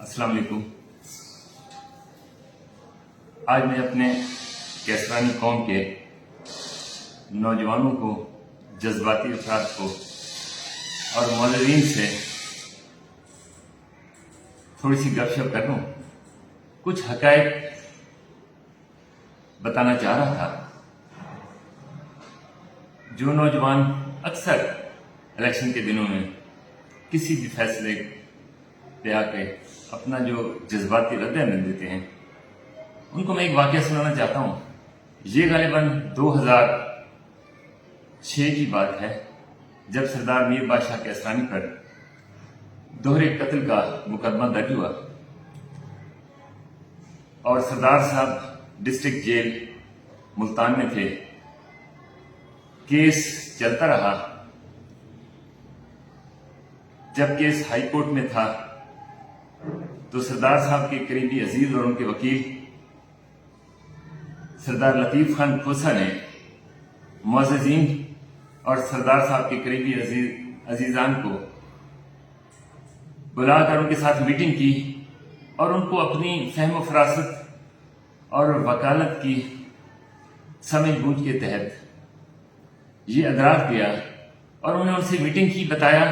السلام علیکم۔ آج میں اپنے کیسرانی قوم کے نوجوانوں کو، جذباتی افراد کو اور مولدین سے تھوڑی سی گپ شپ کر لوں۔ کچھ حقائق بتانا چاہ رہا تھا۔ جو نوجوان اکثر الیکشن کے دنوں میں کسی بھی فیصلے پہ آ کے اپنا جو جذباتی رد عمل دیتے ہیں، ان کو میں ایک واقعہ سنانا چاہتا ہوں۔ یہ غالباً 2006 کی بات ہے، جب سردار میر بادشاہ کیسرانی پر دوہرے قتل کا مقدمہ درج ہوا اور سردار صاحب ڈسٹرکٹ جیل ملتان میں تھے۔ کیس چلتا رہا۔ جب کیس ہائی کورٹ میں تھا تو سردار صاحب کے قریبی عزیز اور ان کے وکیل سردار لطیف خان کھوسا نے معززین اور سردار صاحب کے قریبی عزیزان کو بلا کر ان کے ساتھ میٹنگ کی اور ان کو اپنی فہم و فراست اور وکالت کی سمجھ بوجھ کے تحت یہ ادراک دیا اور انہوں نے ان سے میٹنگ کی، بتایا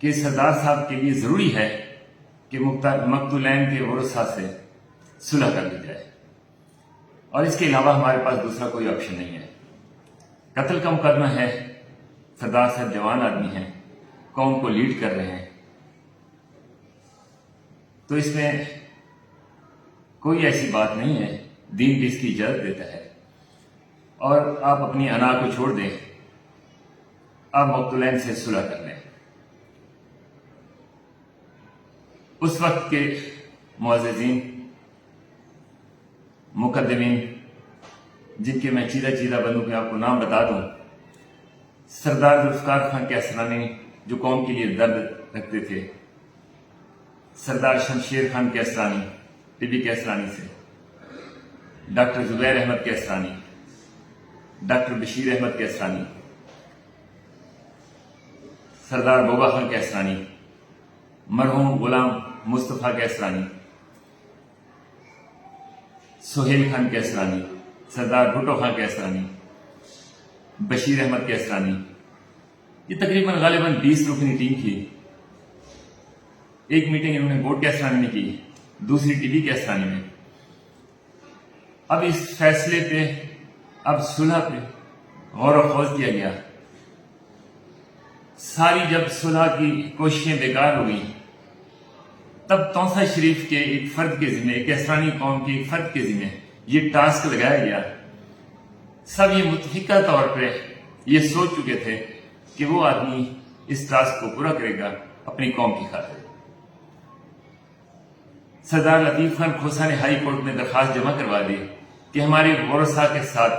کہ سردار صاحب کے لیے ضروری ہے کہ مقتولین کے ورثاء سے صلح کر لی جائے، اور اس کے علاوہ ہمارے پاس دوسرا کوئی آپشن نہیں ہے۔ قتل کا مقدمہ ہے، سردار صاحب جوان آدمی ہیں، قوم کو لیڈ کر رہے ہیں، تو اس میں کوئی ایسی بات نہیں ہے، دین بھی اس کی اجازت دیتا ہے، اور آپ اپنی انا کو چھوڑ دیں، آپ مقتولین سے صلح کر لیں۔ اس وقت کے معززین، مقدمین، جن کے میں چیدہ بندوں کے آپ کو نام بتا دوں: سردار ذوالفقار خان کیسرانی، جو قوم کے لیے درد رکھتے تھے، سردار شمشیر خان کیسرانی بی بی کیسرانی سے، ڈاکٹر زبیر احمد کیسرانی، ڈاکٹر بشیر احمد کیسرانی، سردار بوبا خان کیسرانی، مرحوم غلام مصطفیٰ کیسرانی، سہیل خان کیسرانی، سردار بھٹو خان کیسرانی، بشیر احمد کیسرانی۔ یہ تقریباً غالباً 20 رکنی ٹیم تھی۔ ایک میٹنگ انہوں نے گوٹ کیسرانی میں کی، دوسری ٹی بی کیسرانی میں۔ اب اس فیصلے پہ، اب صلح پہ غور و خوض کیا گیا۔ ساری جب صلح کی کوششیں بیکار ہو گئیں، تب تونسا شریف کے ایک فرد کے ذمہ، کیسرانی قوم کے ایک فرد کے ذمہ یہ ٹاسک لگایا گیا۔ سب یہ متفقہ طور پہ یہ سوچ چکے تھے کہ وہ آدمی اس ٹاسک کو پورا کرے گا اپنی قوم کی خاطر۔ سردار لطیف خان کھوسا نے ہائی کورٹ میں درخواست جمع کروا دی کہ ہمارے ورثاء کے ساتھ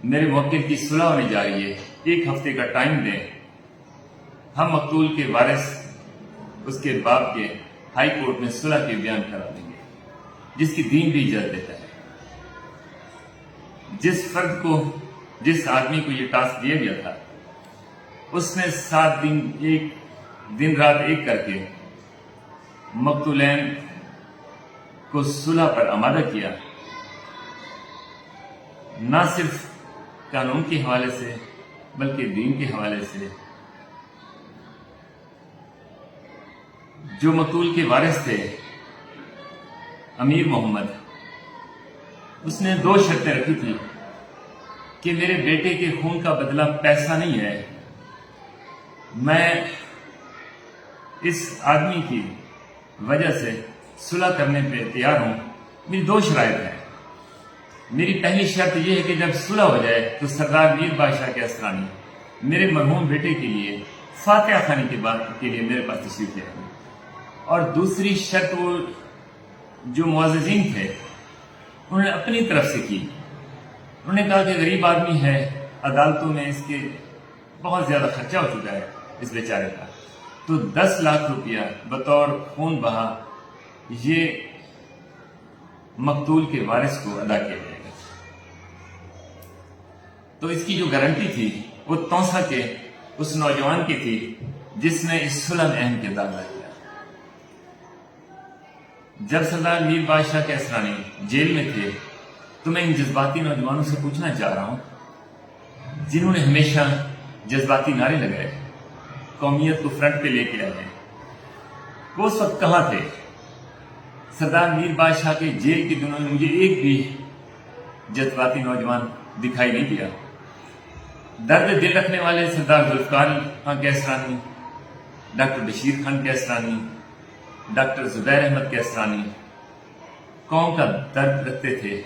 میرے موکل کی صلح ہونے جا رہی ہے، 1 ہفتے کا ٹائم دیں، ہم مقتول کے وارث اس کے باپ کے ہائی کورٹ میں صلح کے بیان کرا دیں گے، جس کی دین بھی اجازت دیتا ہے۔ جس فرد کو، جس آدمی کو یہ ٹاسک دیا گیا تھا، اس نے 7 دن، دن رات ایک کر کے مقتولین کو صلح پر آمادہ کیا، نہ صرف قانون کے حوالے سے بلکہ دین کے حوالے سے۔ جو مقتول کے وارث تھے، امیر محمد، اس نے 2 شرطیں رکھی تھی کہ میرے بیٹے کے خون کا بدلہ پیسہ نہیں ہے، میں اس آدمی کی وجہ سے صلح کرنے پہ تیار ہوں۔ میری 2 شرائط ہیں۔ میری پہلی شرط یہ ہے کہ جب صلح ہو جائے تو سردار میر بادشاہ کیسرانی میرے مرحوم بیٹے کے لیے فاتحہ خوانی کے لیے میرے پاس تشریف لے آئیں۔ اور دوسری شرط وہ جو معززین تھے انہوں نے اپنی طرف سے کی۔ انہوں نے کہا کہ غریب آدمی ہے، عدالتوں میں اس کے بہت زیادہ خرچہ ہو چکا ہے اس بیچارے کا، تو 10 لاکھ روپیہ بطور خون بہا یہ مقتول کے وارث کو ادا کیا جائے گا۔ تو اس کی جو گارنٹی تھی وہ تونسا کے اس نوجوان کی تھی جس نے اس صلح میں اہم کردار ادا کیا۔ جب سردار میر بادشاہ کیسرانی جیل میں تھے تو میں ان جذباتی نوجوانوں سے پوچھنا چاہ رہا ہوں جنہوں نے ہمیشہ جذباتی نعرے لگائے، قومیت کو فرنٹ پہ لے کے آئے، وہ اس وقت کہاں تھے؟ سردار میر بادشاہ کے جیل کے دنوں میں مجھے ایک بھی جذباتی نوجوان دکھائی نہیں دیا۔ درد دل رکھنے والے سردار ذوالفقار خان کیسرانی، ڈاکٹر بشیر خان کیسرانی، ڈاکٹر زبیر احمد کیسرانی قوم کا درد رکھتے تھے،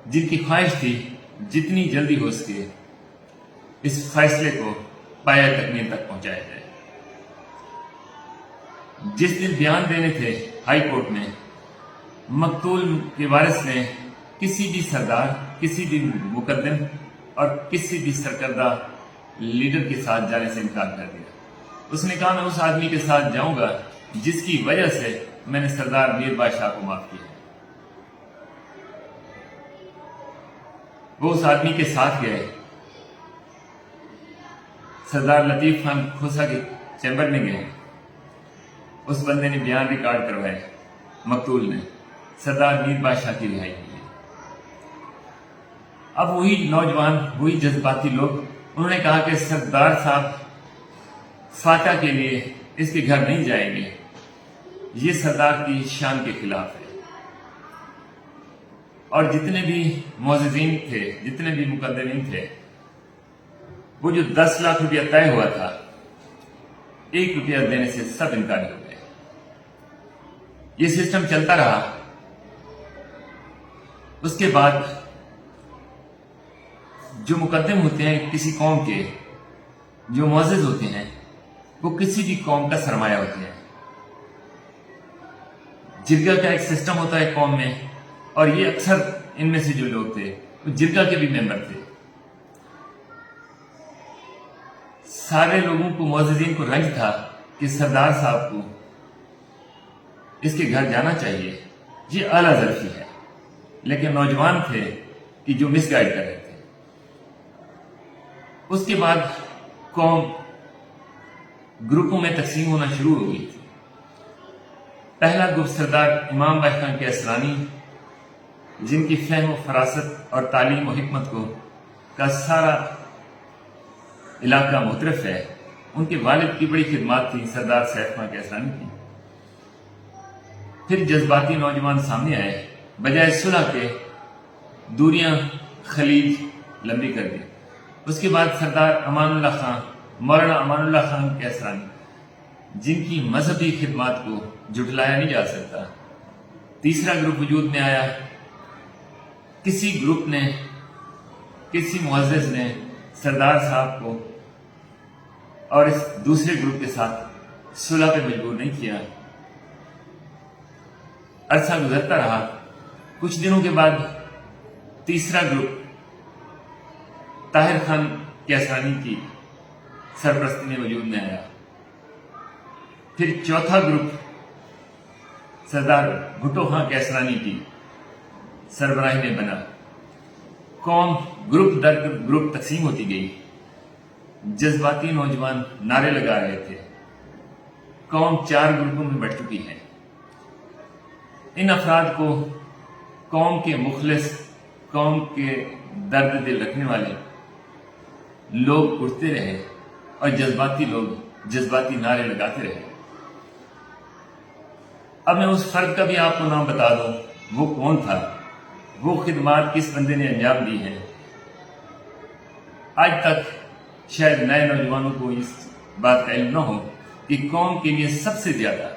جن کی خواہش تھی جتنی جلدی ہو سکے اس فیصلے کو پایہ تکمیل تک پہنچایا جائے۔ جس دن بیان دینے تھے ہائی کورٹ میں، مقتول کے وارث نے کسی بھی سردار، کسی بھی مقدم اور کسی بھی سرکردہ لیڈر کے ساتھ جانے سے انکار کر دیا۔ اس نے کہا میں اس آدمی کے ساتھ جاؤں گا جس کی وجہ سے میں نے سردار میر بادشاہ کو معاف کیا۔ وہ اس آدمی کے ساتھ گئے، سردار لطیف خان کھوسا کے چیمبر میں گئے، اس بندے نے بیان ریکارڈ کروائے، مقتول نے سردار میر بادشاہ کی رہائی کی۔ اب وہی نوجوان، وہی جذباتی لوگ، انہوں نے کہا کہ سردار صاحب فاتح کے لیے اس کے گھر نہیں جائیں گے، یہ سردار کی شان کے خلاف ہے۔ اور جتنے بھی معززین تھے، جتنے بھی مقدمین تھے، وہ جو 10 لاکھ روپیہ طے ہوا تھا، 1 روپیہ دینے سے سب انکاری ہو گئے۔ یہ سسٹم چلتا رہا۔ اس کے بعد جو مقدم ہوتے ہیں کسی قوم کے، جو معزز ہوتے ہیں، وہ کسی بھی قوم کا سرمایہ ہوتے ہیں۔ جرگہ کا ایک سسٹم ہوتا ہے قوم میں، اور یہ اکثر ان میں سے جو لوگ تھے وہ جرگہ کے بھی ممبر تھے۔ سارے لوگوں کو، معززین کو رنج تھا کہ سردار صاحب کو اس کے گھر جانا چاہیے، یہ اعلیٰ ظرفی ہے، لیکن نوجوان تھے کہ جو مس گائیڈ کر رہے تھے۔ اس کے بعد قوم گروپوں میں تقسیم ہونا شروع ہو گئی تھی۔ پہلا گروپ سردار امام بائی خان کیسرانی، جن کی فہم و فراست اور تعلیم و حکمت کو کا سارا علاقہ مترف ہے، ان کے والد کی بڑی خدمات تھیں سردار سیف خان کیسرانی کی۔ پھر جذباتی نوجوان سامنے آئے، بجائے صلح کے دوریاں خلیج لمبی کر دی۔ اس کے بعد سردار امان اللہ خان، مولانا امان اللہ خان کیسرانی، جن کی مذہبی خدمات کو جھٹلایا نہیں جا سکتا۔ تیسرا گروپ وجود میں آیا۔ کسی گروپ نے، کسی معزز نے سردار صاحب کو اور اس دوسرے گروپ کے ساتھ صلح پہ مجبور نہیں کیا۔ عرصہ گزرتا رہا۔ کچھ دنوں کے بعد تیسرا گروپ طاہر خان کیسرانی کی سرپرستی میں وجود میں آیا۔ پھر چوتھا گروپ سردار بھٹو خان کیسرانی کی سربراہی میں بنا۔ قوم گروپ در گروپ تقسیم ہوتی گئی۔ جذباتی نوجوان نعرے لگا رہے تھے۔ قوم 4 گروپوں میں بٹ چکی ہے۔ ان افراد کو قوم کے مخلص، قوم کے درد دل رکھنے والے لوگ اٹھتے رہے اور جذباتی لوگ جذباتی نعرے لگاتے رہے۔ اب میں اس فرد کا بھی آپ کو نام بتا دوں، وہ کون تھا، وہ خدمات کس بندے نے انجام دی ہیں۔ آج تک شاید نئے نوجوانوں کو اس بات کا علم نہ ہو کہ قوم کے لیے سب سے زیادہ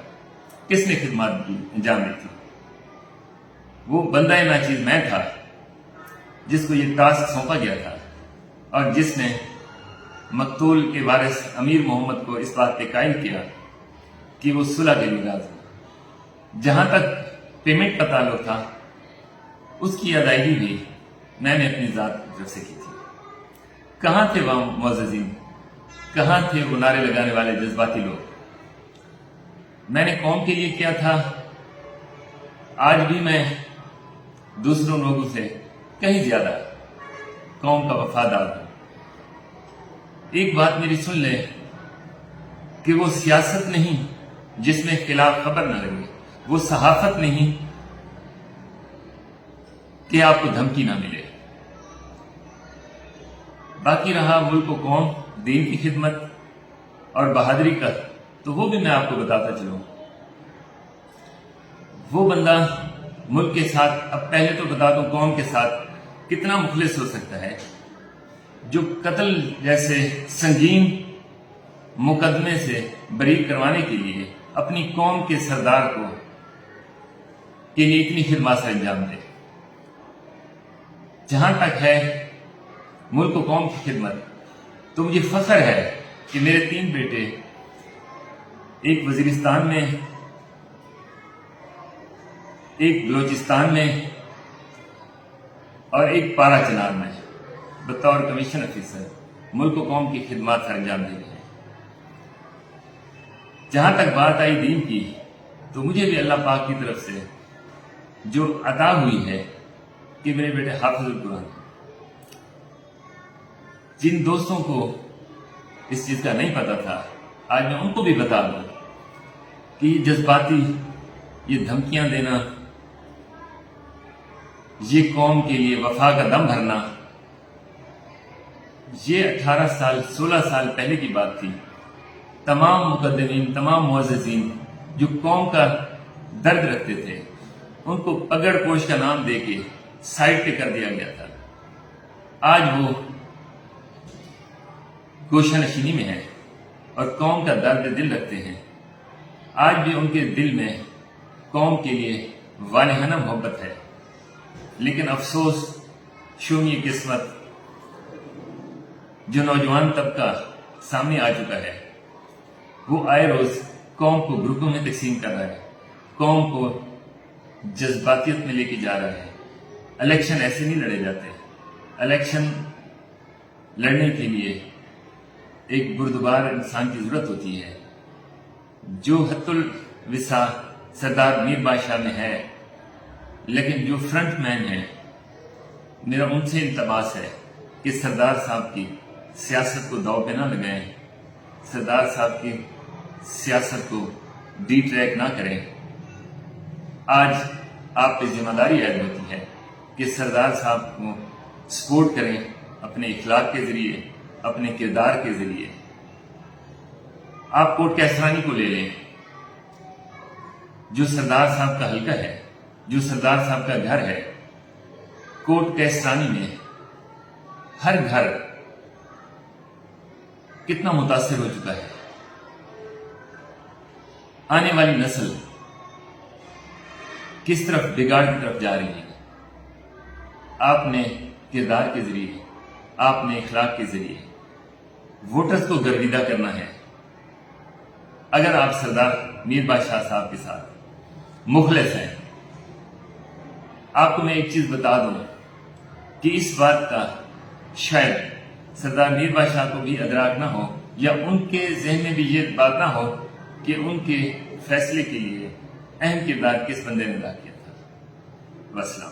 کس نے خدمات دی، انجام دی تھی۔ وہ بندہ ناچیز میں تھا جس کو یہ ٹاسک سونپا گیا تھا، اور جس نے مقتول کے وارث امیر محمد کو اس بات پہ قائل کیا کہ وہ صلح کے لیے راضی۔ جہاں تک پیمنٹ کا تعلق تھا، اس کی ادائیگی بھی میں نے اپنی ذات کی طرف سے کی تھی۔ کہاں تھے وہ معززین، کہاں تھے وہ نعرے لگانے والے جذباتی لوگ؟ میں نے قوم کے لیے کیا تھا، آج بھی میں دوسروں لوگوں سے کہیں زیادہ قوم کا وفادار ہوں۔ ایک بات میری سن لیں کہ وہ سیاست نہیں جس میں خلاف خبر نہ لگے، وہ صحافت نہیں کہ آپ کو دھمکی نہ ملے. باقی رہا ملک و قوم دین کی خدمت اور بہادری کا، تو وہ بھی میں آپ کو بتاتا چلوں. وہ بندہ ملک کے ساتھ، اب پہلے تو بتا دوں قوم کے ساتھ کتنا مخلص ہو سکتا ہے، جو قتل جیسے سنگین مقدمے سے بری کروانے کے لیے اپنی قوم کے سردار کو کے لیے اتنی خدمات سے انجام دے. جہاں تک ہے ملک و قوم کی خدمت، تو مجھے فخر ہے کہ میرے 3 بیٹے، ایک وزیرستان میں، ایک بلوچستان میں اور ایک پارا چنار میں بطور کمیشن آفیسر ملک و قوم کی خدمات سر انجام دے رہے ہیں. جہاں تک بات آئی دین کی، تو مجھے بھی اللہ پاک کی طرف سے جو عطا ہوئی ہے کہ میرے بیٹے حافظ القرآن. جن دوستوں کو اس چیز کا نہیں پتا تھا، آج میں ان کو بھی بتا دوں کہ یہ جذباتی، یہ دھمکیاں دینا، یہ قوم کے لیے وفا کا دم بھرنا، یہ 18 سال 16 سال پہلے کی بات تھی. تمام مقدمین، تمام معززین جو قوم کا درد رکھتے تھے، ان کو پگڑ پوش کا نام دے کے سائڈ پہ کر دیا گیا تھا. آج وہ گوشہ نشینی میں ہیں اور قوم کا درد دل رکھتے ہیں. آج بھی ان کے دل میں قوم کے لیے والہانہ محبت ہے. لیکن افسوس، شومی قسمت، جو نوجوان طبقہ سامنے آ چکا ہے، وہ آئے روز قوم کو گروپوں میں تقسیم کر رہا ہے، قوم کو جذباتیت میں لے کے جا رہا ہے. الیکشن ایسے نہیں لڑے جاتے. الیکشن لڑنے کے لیے ایک بردبار انسان کی ضرورت ہوتی ہے، جو حت الوسع سردار میر بادشاہ میں ہے. لیکن جو فرنٹ مین ہے، میرا ان سے التماس ہے کہ سردار صاحب کی سیاست کو داؤ پہ نہ لگائیں، سردار صاحب کی سیاست کو ڈی ٹریک نہ کریں. آج آپ پہ ذمہ داری عائد ہوتی ہے کہ سردار صاحب کو سپورٹ کریں، اپنے اخلاق کے ذریعے، اپنے کردار کے ذریعے. آپ کوٹ کیسرانی کو لے لیں، جو سردار صاحب کا حلقہ ہے، جو سردار صاحب کا گھر ہے. کوٹ کیسرانی میں ہر گھر کتنا متاثر ہو چکا ہے. آنے والی نسل کس طرف بگاڑ کی طرف جا رہی ہے. آپ نے کردار کے ذریعے، آپ نے اخلاق کے ذریعے ووٹرز کو گرویدہ کرنا ہے. اگر آپ سردار میر بادشاہ صاحب کے ساتھ مخلص ہیں، آپ کو میں ایک چیز بتا دوں کہ اس بات کا شاید سردار میر بادشاہ کو بھی ادراک نہ ہو، یا ان کے ذہن میں بھی یہ بات نہ ہو کہ ان کے فیصلے کے لیے اہم کردار کس بندے نے ادا کیا تھا. والسلام.